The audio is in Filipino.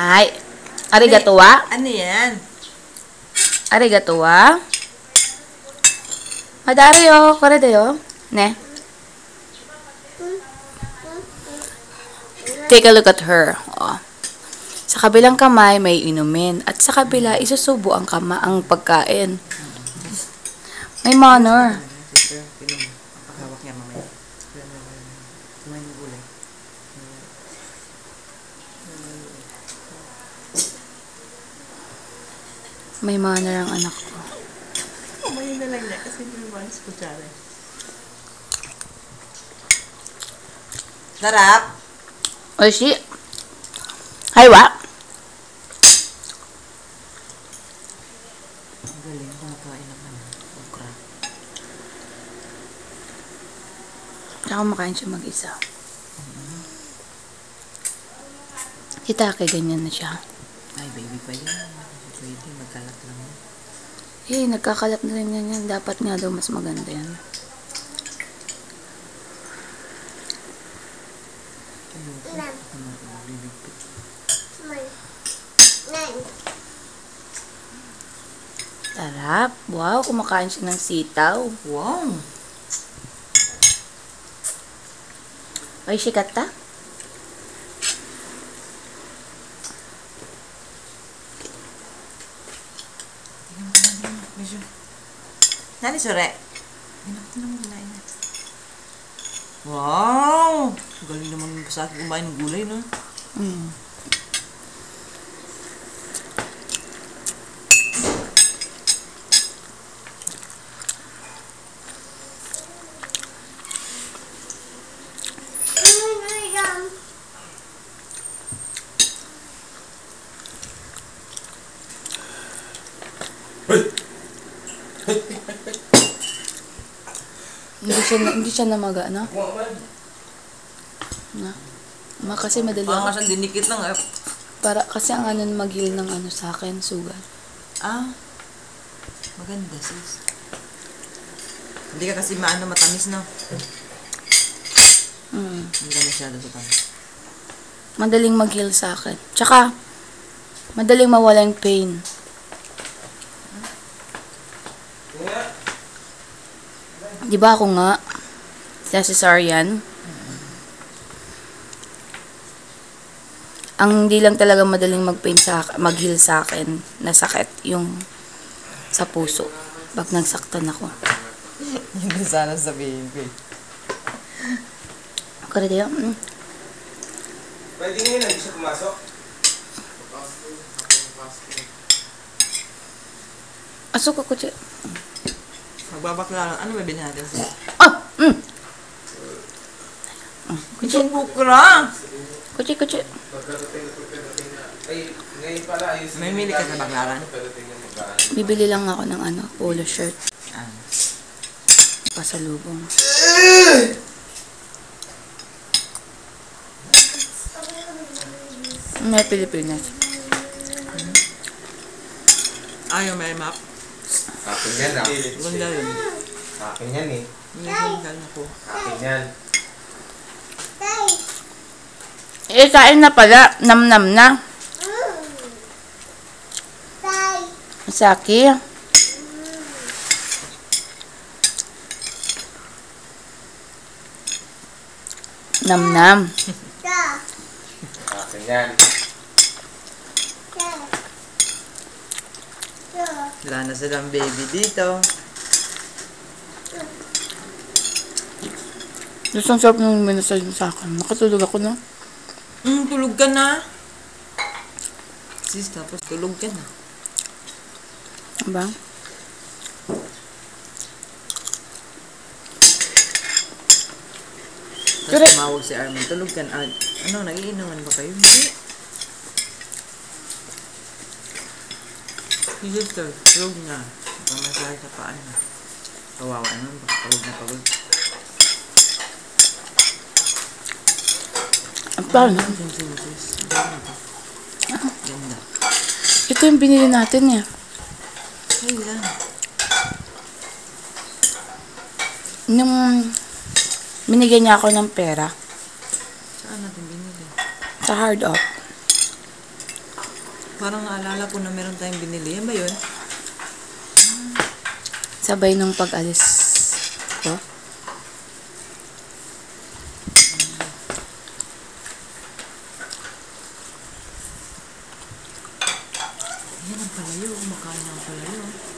Ay. Arigato wa? Ano yan? Arigato wa? Madari yo. Kore da yo. Ne. Take a look at her. Oh. Sa kabilang kamay may inumin at sa kabila isusubo ang pagkain. May manner. Hawak niya mamaya. Kumain ng gulay. May manner ang anak ko. Kumain na lang niya kasi hindi naman sa kutsara. Sarap! Oishi. Hai wa. Ang galing, kumakain naman. Okra. Saka kumakain siya mag-isa. Si Take, ganyan na siya. Ay, baby pa yan. Pwede, magkalat lang. Eh, nagkakalat na rin yan. Dapat nga daw mas maganda yan. Sarap. Wow, kumakain siya ng sitaw. Wow! Ay, shikata? Nani sore? Enak naman kumain na. Wow! Galing naman sa akin kumain ng gulay, no? Mm. Hindi siya namaga, no? Na. Kasi madali Parang ako. kasang dinikit lang, eh. Para kasi ang ano magil ng ano sa akin, sugat. Ah, maganda, sis. Hindi ka kasi matamis, no? Hindi ka masyado sa tamis. Madaling mag-heal sa akin. Tsaka, madaling mawalan pain. Di ba ako nga, sa cesarean, ang hindi lang talaga madaling mag-heal sa akin, na sakit, yung sa puso. Pag nagsaktan ako. Hindi sana sabihin ko, eh. Kaya diyo, Pwede ngayon, hindi siya pumasok. asok ako siya. Magbabakla lang. Ano ba bilhin natin, sis? Ah! Isang bukra! Kuchi. Ay, ngayon pala, ayusin. May mili ka sa baklaran? Bibili lang ako ng ano, polo shirt. Ah. Pasalubong. May Pilipinas. Ayaw, may map. Akin yan, ah. Ganda yun. Akin yan, eh. Ganda na po. Akin yan. Eh, kain na pala. Nam-nam na. Saki. Nam-nam. Akin yan. Wala na silang baby dito. Gusto ang sarap ng minasal sa akin. Nakatulog ako, no? Tulog ka na. Sis, tapos tulog ka na. Diba? Tapos Correct. tumawag si Armin. Tulog ka na. Ano, nagiinuman ba kayo? Hindi. Si sister, tulog na. Pamasahe sa paan na. Kawawa naman, baka pagod na pagod. Ang paano? Sis. Ganda. Ito yung binili natin, eh. Ay lang. Nung binigyan niya ako ng pera Saan natin binili? sa hard up. Parang naalala ko na meron tayong binili. Yan ba yun? Sabay nung pag-alis ko. Yan ang palayo. Kumakain ng palayo.